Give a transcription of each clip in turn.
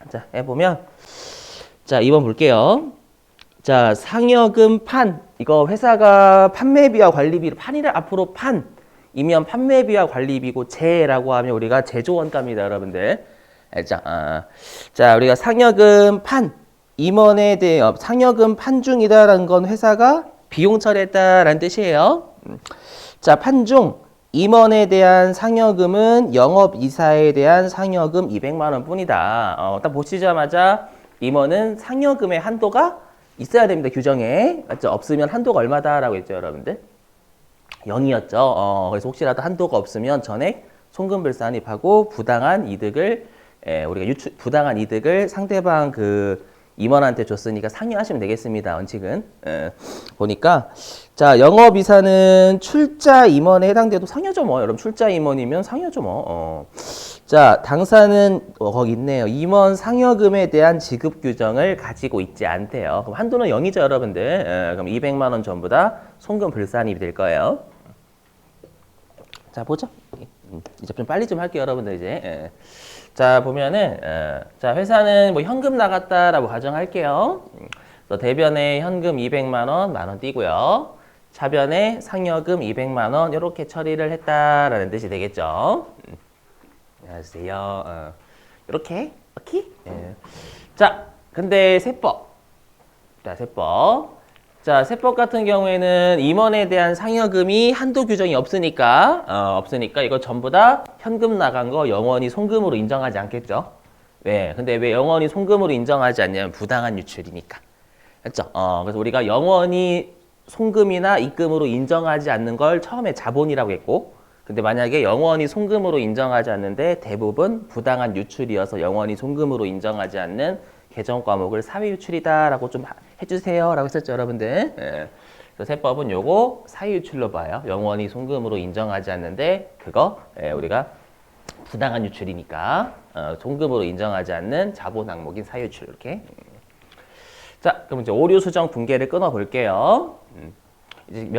자, 해보면 자, 2번 볼게요. 자, 상여금 판. 이거 회사가 판매비와 관리비를 판이를 앞으로 판이면 판매비와 관리비고 제라고 하면 우리가 제조원가입니다, 여러분들. 알죠? 자, 우리가 상여금 판. 임원에 대해 상여금 판중이다라는 건 회사가 비용 처리했다라는 뜻이에요. 자, 판중. 임원에 대한 상여금은 영업이사에 대한 상여금 200만 원 뿐이다. 딱 보시자마자 임원은 상여금의 한도가 있어야 됩니다. 규정에. 맞죠? 없으면 한도가 얼마다라고 했죠, 여러분들? 0이었죠. 그래서 혹시라도 한도가 없으면 전액 송금불산입하고 부당한 이득을 우리가 부당한 이득을 상대방 그 임원한테 줬으니까 상여하시면 되겠습니다. 원칙은. 보니까 자, 영업이사는 출자 임원에 해당돼도 상여죠 뭐. 여러분 출자 임원이면 상여죠 뭐. 자, 당사는 거기 있네요. 임원 상여금에 대한 지급 규정을 가지고 있지 않대요. 그럼 한도는 0이죠, 여러분들. 그럼 200만 원 전부 다 송금 불산입이 될 거예요. 자, 보죠. 이제 좀 빨리 좀 할게요, 여러분들 이제. 자, 보면은 자, 회사는 뭐 현금 나갔다라고 가정할게요. 그래서 대변에 현금 200만 원, 만 원 띄고요. 차변에 상여금 200만 원 이렇게 처리를 했다라는 뜻이 되겠죠. 안녕하세요. 이렇게 오케이? 자, 근데 세법. 자, 세법. 자, 세법 같은 경우에는 임원에 대한 상여금이 한도 규정이 없으니까 이거 전부 다 현금 나간 거 영원히 송금으로 인정하지 않겠죠? 왜? 근데 왜 영원히 송금으로 인정하지 않냐면 부당한 유출이니까. 그렇죠? 그래서 우리가 영원히 송금이나 입금으로 인정하지 않는 걸 처음에 자본이라고 했고, 근데 만약에 영원히 송금으로 인정하지 않는데 대부분 부당한 유출이어서 영원히 송금으로 인정하지 않는 개정 과목을 사회유출이다라고 좀 해주세요라고 했었죠, 여러분들. 그래서 세법은 요거 사회유출로 봐요. 영원히 송금으로 인정하지 않는데 그거 우리가 부당한 유출이니까 송금으로 인정하지 않는 자본 항목인 사회유출 이렇게. 자, 그럼 이제 오류 수정 분계를 끊어 볼게요. 이제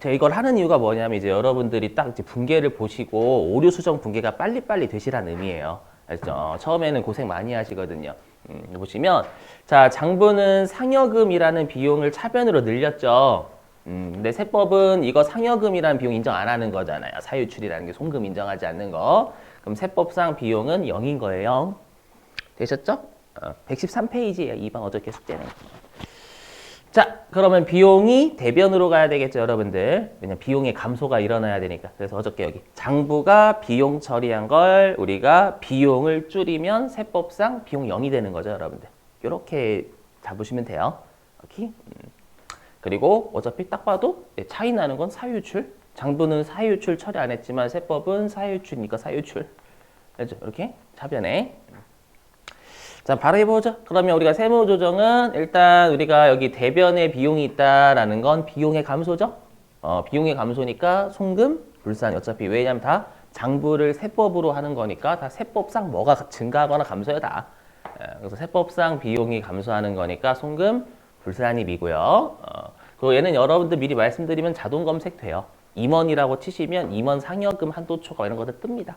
제가 이걸 하는 이유가 뭐냐면 이제 여러분들이 딱 이제 분계를 보시고 오류 수정 분계가 빨리빨리 되시라는 의미예요. 알죠? 처음에는 고생 많이 하시거든요. 보시면 자, 장부는 상여금이라는 비용을 차변으로 늘렸죠. 근데 세법은 이거 상여금이라는 비용 인정 안 하는 거잖아요. 사유출이라는 게 송금 인정하지 않는 거. 그럼 세법상 비용은 0인 거예요. 되셨죠? 113페이지예요. 2번 어저께 숙제네. 자, 그러면 비용이 대변으로 가야 되겠죠, 여러분들. 왜냐면 비용의 감소가 일어나야 되니까. 그래서 어저께 여기 장부가 비용 처리한 걸 우리가 비용을 줄이면 세법상 비용 0이 되는 거죠, 여러분들. 이렇게 잡으시면 돼요. 오케이? 그리고 어차피 딱 봐도 차이 나는 건 사유출. 장부는 사유출 처리 안 했지만 세법은 사유출이니까 사유출. 그렇죠? 이렇게 차변에. 자, 바로 해보죠. 그러면 우리가 세무조정은 일단 우리가 여기 대변에 비용이 있다라는 건 비용의 감소죠. 비용의 감소니까 송금, 불산. 어차피 왜냐면 다 장부를 세법으로 하는 거니까 다 세법상 뭐가 증가하거나 감소해요, 다. 그래서 세법상 비용이 감소하는 거니까 송금, 불산입이고요. 그리고 얘는 여러분들 미리 말씀드리면 자동 검색돼요. 임원이라고 치시면 임원 상여금 한도 초과 이런 것들 뜹니다.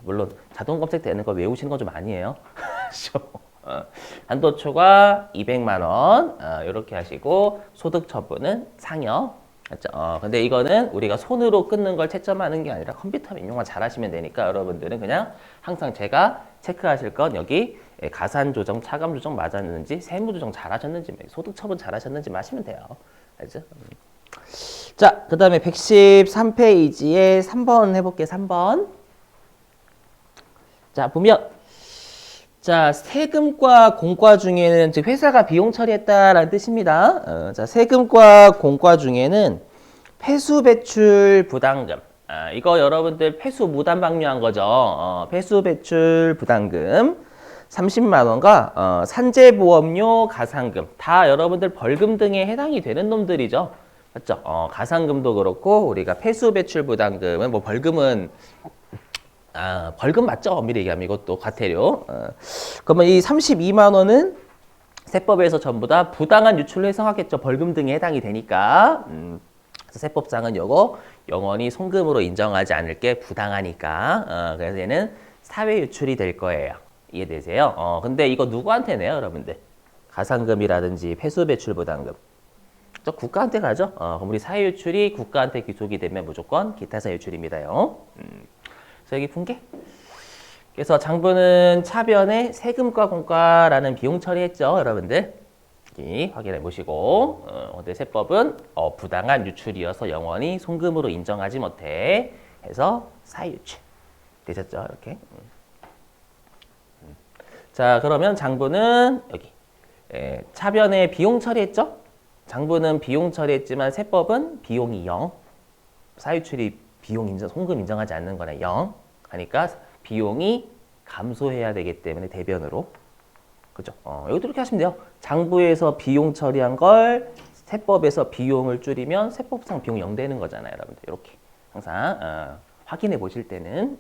물론 자동 검색되는 거 외우시는 건 좀 아니에요. 한도 초과 200만 원 이렇게 하시고 소득 처분은 상여. 그렇죠? 근데 이거는 우리가 손으로 끊는 걸 채점하는 게 아니라 컴퓨터 입력만 잘 하시면 되니까 여러분들은 그냥 항상 제가 체크하실 건 여기 가산 조정, 차감 조정 맞았는지, 세무 조정 잘 하셨는지, 소득 처분 잘 하셨는지 마시면 돼요. 알죠? 자, 그 다음에 113페이지에 3번 해볼게요. 3번. 자, 보면 자, 세금과 공과 중에는 즉 회사가 비용 처리했다라는 뜻입니다. 자, 세금과 공과 중에는 폐수 배출 부담금. 이거 여러분들 폐수 무단 방류한 거죠. 폐수 배출 부담금 30만 원과 산재보험료 가산금 다 여러분들 벌금 등에 해당이 되는 놈들이죠. 맞죠? 가산금도 그렇고 우리가 폐수 배출 부담금은 뭐 벌금은 벌금 맞죠? 엄밀히 얘기하면 이것도 과태료. 그러면 이 32만 원은 세법에서 전부 다 부당한 유출로 해석하겠죠. 벌금 등에 해당이 되니까. 그래서 세법상은 요거 영원히 송금으로 인정하지 않을 게 부당하니까. 그래서 얘는 사회 유출이 될 거예요. 이해되세요? 근데 이거 누구한테 내요, 여러분들? 가산금이라든지 폐수 배출 부담금. 저 국가한테 가죠. 그럼 우리 사유출이 국가한테 귀속이 되면 무조건 기타 사유출입니다요. 그래서 여기 분계. 그래서 장부는 차변에 세금과 공과라는 비용 처리했죠, 여러분들. 여기 확인해 보시고, 근데 세법은 부당한 유출이어서 영원히 송금으로 인정하지 못해. 해서 사유출 되셨죠, 이렇게. 자, 그러면 장부는 여기 차변에 비용 처리했죠. 장부는 비용 처리했지만 세법은 비용이 0. 사유출이 비용 인정, 송금 인정하지 않는 거네 0. 하니까 비용이 감소해야 되기 때문에 대변으로. 그죠? 여기도 이렇게 하시면 돼요. 장부에서 비용 처리한 걸 세법에서 비용을 줄이면 세법상 비용 0 되는 거잖아요, 여러분들. 이렇게 항상 확인해 보실 때는.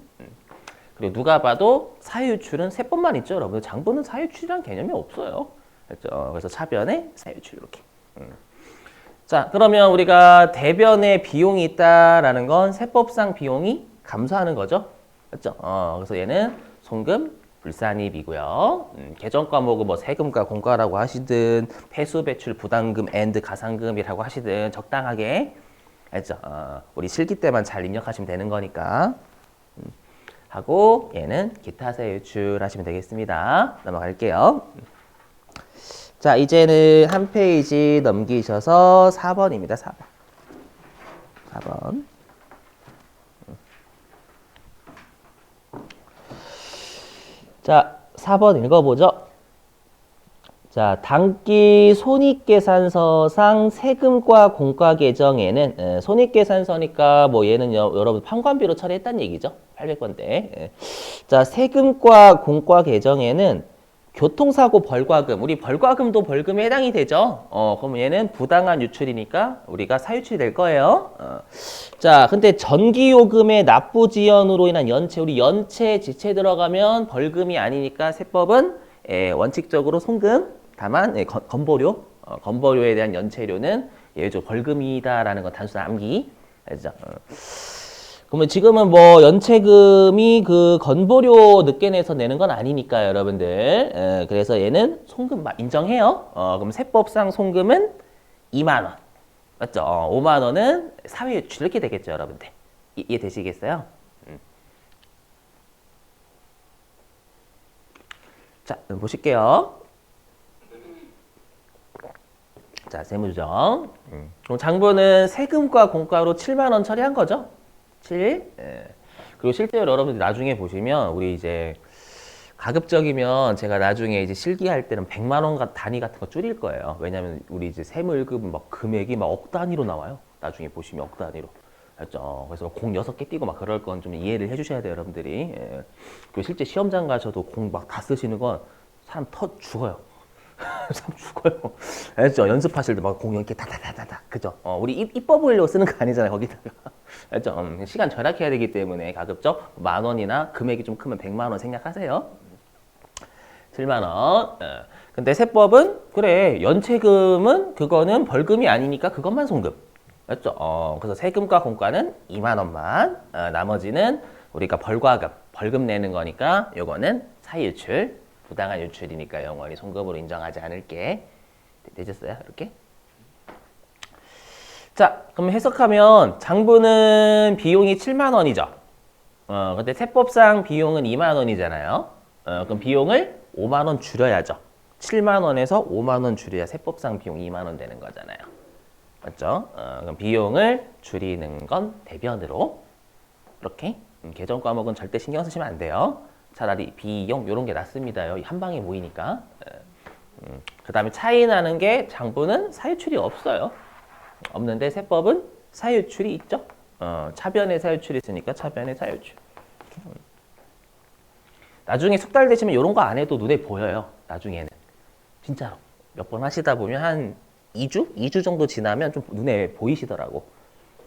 그리고 누가 봐도 사유출은 세법만 있죠, 여러분. 장부는 사유출이란 개념이 없어요. 그렇죠? 그래서 차변에 사유출 이렇게. 자, 그러면 우리가 대변에 비용이 있다라는 건 세법상 비용이 감소하는 거죠. 그렇죠? 그래서 얘는 송금 불산입이고요. 개정 과목은 뭐 세금과 공과라고 하시든 폐수 배출 부담금 앤드 가산금이라고 하시든 적당하게 알죠? 우리 실기 때만 잘 입력하시면 되는 거니까. 하고 얘는 기타 세유출 하시면 되겠습니다. 넘어갈게요. 자, 이제는 한 페이지 넘기셔서 4번입니다. 4번. 4번. 자, 4번 읽어보죠. 자, 당기 손익계산서상 세금과 공과 계정에는 손익계산서니까 뭐 얘는 여러분 판관비로 처리했다는 얘기죠. 800번대. 자, 세금과 공과 계정에는 교통사고 벌과금, 우리 벌과금도 벌금에 해당이 되죠. 그럼 얘는 부당한 유출이니까 우리가 사유출이 될 거예요. 자, 근데 전기요금의 납부 지연으로 인한 연체, 우리 연체 지체 들어가면 벌금이 아니니까 세법은 원칙적으로 송금, 다만 건보료, 건보료에 대한 연체료는 예외적 벌금이다라는 건 단순 암기. 알죠? 그러면 지금은 뭐 연체금이 그 건보료 늦게 내서 내는 건 아니니까요, 여러분들. 그래서 얘는 송금 인정해요. 그럼 세법상 송금은 2만 원. 맞죠? 5만 원은 사회유출 이렇게 되겠죠, 여러분들. 이해되시겠어요? 자, 보실게요. 자, 세무조정. 그럼 장부는 세금과 공과로 7만 원 처리한 거죠? 7. 그리고 실제로 여러분들 나중에 보시면 우리 이제 가급적이면 제가 나중에 이제 실기할 때는 100만 원 단위 같은 거 줄일 거예요. 왜냐면 우리 이제 세무일급 막 금액이 막 억 단위로 나와요. 나중에 보시면 억 단위로. 알죠? 그래서 공 6개 띄고 막 그럴 건 좀 이해를 해주셔야 돼요, 여러분들이. 그리고 실제 시험장 가셔도 공 막 다 쓰시는 건 사람 죽어요. 사람 죽어요. 알죠? 연습하실 때 막 공 이렇게 다다다다다. 그죠? 우리 이뻐 보이려고 쓰는 거 아니잖아요, 거기다가. 알죠? 시간 절약해야 되기 때문에 가급적 10,000원이나 금액이 좀 크면 100만 원 생략하세요. 7만 원. 근데 세법은 그래 연체금은 그거는 벌금이 아니니까 그것만 송금. 맞죠? 그래서 세금과 공과는 2만 원만. 나머지는 우리가 벌과금, 벌금 내는 거니까 요거는 사유출, 부당한 유출이니까 영원히 송금으로 인정하지 않을게. 되셨어요? 이렇게? 자, 그럼 해석하면 장부는 비용이 7만 원이죠. 근데 세법상 비용은 2만 원이잖아요. 그럼 비용을 5만 원 줄여야죠. 7만 원에서 5만 원 줄여야 세법상 비용 2만 원 되는 거잖아요. 맞죠? 그럼 비용을 줄이는 건 대변으로 이렇게 개정 과목은 절대 신경 쓰시면 안 돼요. 차라리 비용 이런 게 낫습니다. 한 방에 모이니까. 그 다음에 차이 나는 게 장부는 사유출이 없어요. 없는데 세법은 사유출이 있죠. 차변에 사유출이 있으니까 차변에 사유출. 나중에 숙달 되시면 이런 거 안 해도 눈에 보여요. 나중에는. 진짜로. 몇 번 하시다 보면 한 2주? 2주 정도 지나면 좀 눈에 보이시더라고.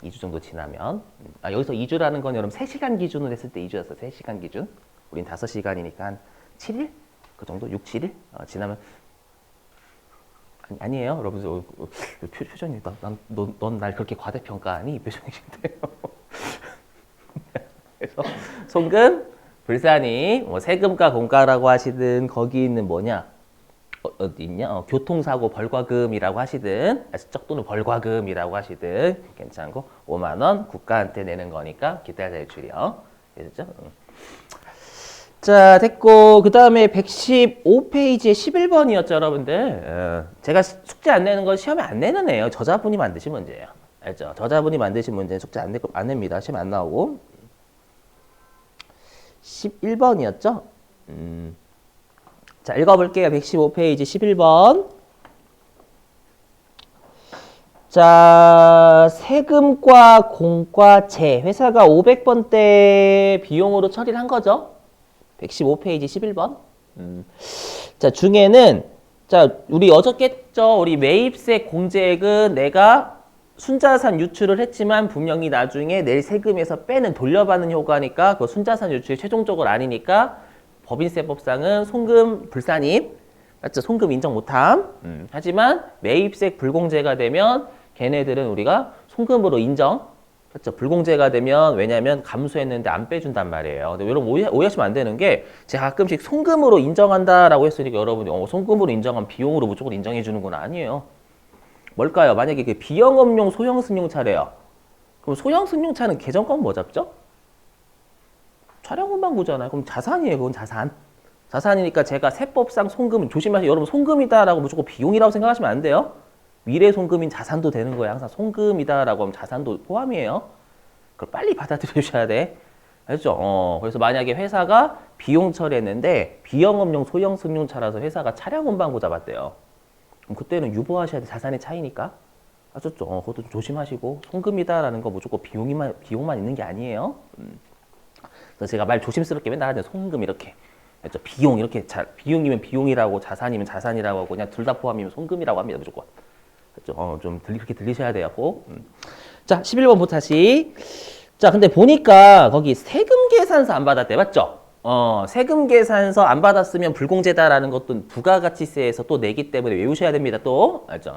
2주 정도 지나면. 여기서 2주라는 건 여러분 3시간 기준으로 했을 때 2주였어. 3시간 기준. 우린 5시간이니까 한 7일? 그 정도? 6, 7일? 지나면 아니에요. 여러분 표정이 넌 날 그렇게 과대평가하니? 이 표정이신데요. 그래서 송금 불산이 뭐 세금과 공과라고 하시든 거기 있는 뭐냐 어디 있냐 교통사고 벌과금이라고 하시든 아시죠? 또는 벌과금이라고 하시든 괜찮고 5만 원 국가한테 내는 거니까 기타 대출이요. 됐죠? 자, 됐고 그 다음에 115페이지에 11번이었죠, 여러분들. 제가 숙제 안 내는 건 시험에 안 내는 애예요. 저자분이 만드신 문제예요. 알죠? 저자분이 만드신 문제는 숙제 안 냅니다. 시험에 안 나오고. 11번이었죠? 자, 읽어볼게요. 115페이지 11번. 자, 세금과 공과제 회사가 500번대 비용으로 처리를 한 거죠. 115페이지 11번. 자, 중에는 자, 우리 어저께 했죠. 우리 매입세 공제액은 내가 순자산 유출을 했지만 분명히 나중에 낼 세금에서 빼는 돌려받는 효과니까 그 순자산 유출이 최종적으로 아니니까 법인세법상은 송금 불산입, 맞죠? 송금 인정 못함. 하지만 매입세 불공제가 되면 걔네들은 우리가 송금으로 인정, 맞죠? 불공제가 되면 왜냐하면 감수했는데 안 빼준단 말이에요. 근데 여러분 오해하시면 안 되는 게 제가 가끔씩 송금으로 인정한다라고 했으니까 여러분이 송금으로 인정한 비용으로 무조건 인정해 주는 건 아니에요. 뭘까요? 만약에 그 비영업용 소형 승용차래요. 그럼 소형 승용차는 계정권 뭐 잡죠? 차량운반구잖아요. 그럼 자산이에요. 그건 자산. 자산이니까 제가 세법상 송금 조심하세요. 여러분 송금이다라고 무조건 비용이라고 생각하시면 안 돼요. 미래 송금인 자산도 되는 거예요. 항상 송금이다라고 하면 자산도 포함이에요. 그걸 빨리 받아들여주셔야 돼. 알죠? 그래서 만약에 회사가 비용 처리했는데 비영업용 소형 승용차라서 회사가 차량 운반구 잡았대요. 그럼 그때는 유보하셔야 돼. 자산의 차이니까. 아셨죠? 그것도 좀 조심하시고 송금이다라는 거 무조건 비용만 있는 게 아니에요. 그래서 제가 말 조심스럽게 맨날 하는데 송금 이렇게. 그렇죠? 비용 이렇게 비용이면 비용이라고 자산이면 자산이라고 하고 그냥 둘 다 포함이면 송금이라고 합니다. 무조건. 그렇죠? 좀 그렇게 들리셔야 돼요. 자, 11번부터 다시. 자, 근데 보니까 거기 세금 계산서 안 받았대. 맞죠? 세금 계산서 안 받았으면 불공제다라는 것도 부가가치세에서 또 내기 때문에 외우셔야 됩니다. 또. 알죠?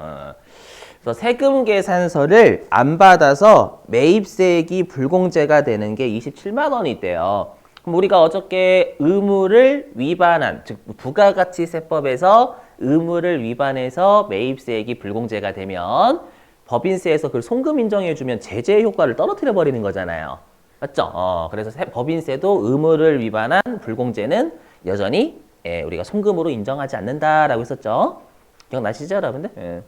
그래서 세금 계산서를 안 받아서 매입세액이 불공제가 되는 게 27만 원이 있대요. 그럼 우리가 어저께 의무를 위반한, 즉 부가가치세법에서 의무를 위반해서 매입세액이 불공제가 되면 법인세에서 그걸 송금 인정해주면 제재 효과를 떨어뜨려 버리는 거잖아요. 맞죠? 그래서 법인세도 의무를 위반한 불공제는 여전히 우리가 송금으로 인정하지 않는다라고 했었죠. 기억나시죠, 여러분들? 예.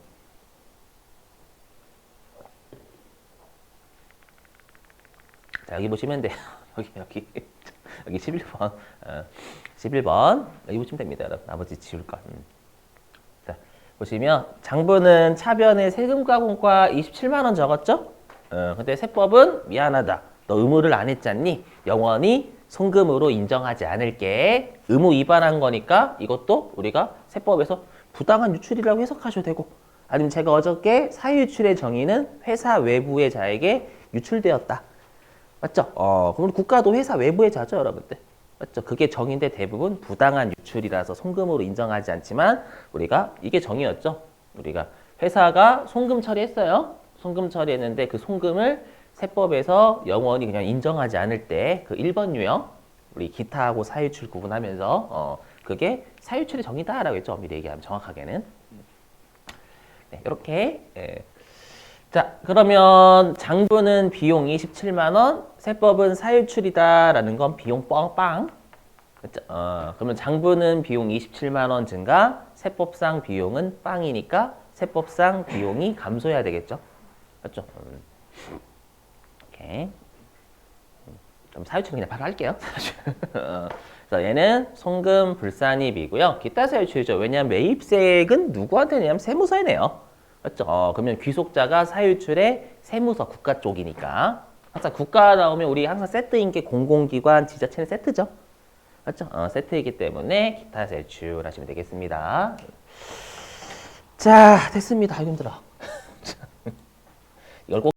자, 여기 보시면 돼요. 여기 11번. 11번. 여기 보시면 됩니다, 여러분. 나머지 지울 거. 자, 보시면 장부는 차변에 세금과 공과 27만 원 적었죠? 근데 세법은 미안하다. 너 의무를 안 했잖니? 영원히 송금으로 인정하지 않을게. 의무 위반한 거니까 이것도 우리가 세법에서 부당한 유출이라고 해석하셔도 되고 아니면 제가 어저께 사유유출의 정의는 회사 외부의 자에게 유출되었다. 맞죠? 그럼 국가도 회사 외부의 자죠, 여러분들. 맞죠? 그게 정의인데 대부분 부당한 유출이라서 송금으로 인정하지 않지만 우리가 이게 정의였죠. 우리가 회사가 송금 처리했어요. 송금 처리했는데 그 송금을 세법에서 영원히 그냥 인정하지 않을 때 그 1번 유형 우리 기타하고 사유출 구분하면서 그게 사유출의 정의다라고 했죠. 미리 얘기하면 정확하게는. 네, 이렇게 자, 그러면 장부는 비용 27만 원, 세법은 사유출이다라는 건 비용 뻥빵. 그렇죠? 그러면 장부는 비용 27만 원 증가, 세법상 비용은 빵이니까 세법상 비용이 감소해야 되겠죠. 맞죠? 오케이. 그럼 사유출은 그냥 바로 할게요. 그래서 얘는 송금 불산입이고요. 기타 사유출이죠. 왜냐하면 매입세액은 누구한테 내냐면 세무서에 내요. 맞죠? 그러면 귀속자가 사유출의 세무서 국가 쪽이니까 항상 국가 나오면 우리 항상 세트인 게 공공기관, 지자체는 세트죠. 맞죠? 세트이기 때문에 기타 세출 하시면 되겠습니다. 자, 됐습니다. 아이고 힘들어. 이걸 꼭